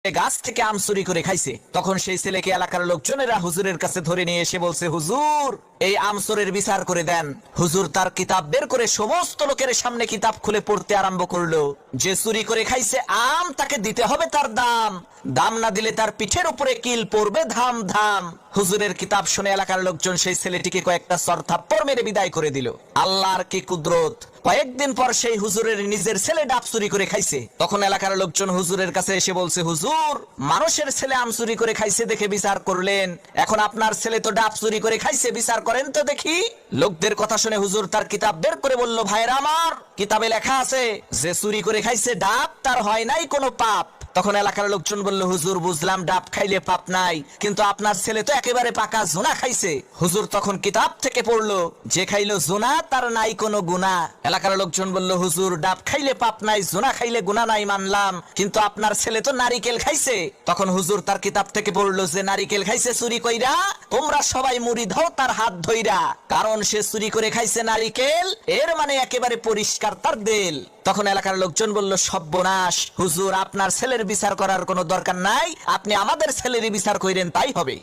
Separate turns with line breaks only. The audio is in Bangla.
গাছ থেকে আম চুরি করে খাইছে। তখন সেই ছেলেকে এলাকার লোকজনেরা হুজুরের কাছে ধরে নিয়ে এসে বলছে, হুজুর এই আম চোরের বিচার করে দেন। হুজুর তার কিতাব বের করে সমস্ত লোকের সামনে কিতাব খুলে পড়তে আরম্ভ করলো। যে চুরি করে খাইছে আম তাকে দিতে হবে তার দাম, দাম না দিলে তার পিঠের উপরে কিল পড়বে ধাম ধাম। হুজুরের কিতাব শুনে এলাকার লোকজন সেই ছেলেটিকে কয়েকটা চর থাপ্পড় মেরে বিদায় করে দিল। আল্লাহর কি কুদরত! কয়েকদিন পর সেই হুজুরের নিজের ছেলে ডাব চুরি করে খাইছে। তখন এলাকার লোকজন হুজুরের কাছে এসে বলছে, হুজুর মানুষের ছেলে আম চুরি করে খাইছে দেখে বিচার করলেন, এখন আপনার ছেলে তো ডাব চুরি করে খাইছে, বিচার করেন তো দেখি। লোকদের কথা শুনে হুজুর তার কিতাব বের করে বলল, ভাইরা আমার, কিতাবে লেখা আছে যে চুরি করে খাইছে ডাব তার হয় নাই কোনো পাপ। তখন এলাকার লোকজন বলল, হুজুর বুঝলাম ডাব খাইলে পাপ নাই, কিন্তু আপনার ছেলে তো একেবারে পাকা জোনা খাইছে। হুজুর তখন কিতাব থেকে পড়লো, যে খাইলো জোনা তার নাই কোনো গুনাহ। এলাকার লোকজন বলল, হুজুর ডাব খাইলে পাপ নাই, জোনা খাইলে গুনাহ নাই মানলাম, কিন্তু আপনার ছেলে তো নারিকেল খাইছে। তখন হুজুর তার কিতাব থেকে পড়লো, যে নারিকেল খাইছে চুরি কইরা, তোমরা সবাই মুড়ি দাও তার হাত ধইরা, কারণ সে চুরি করে খাইছে নারিকেল, এর মানে একেবারে পরিষ্কার তার দেল। তখন এলাকার লোকজন বলল, সর্বনাশ, হুজুর আপনার ছেলের বিচার করার কোনো দরকার নাই, আপনি আমাদের ছেলেরই বিচার কইরেন তাই হবে।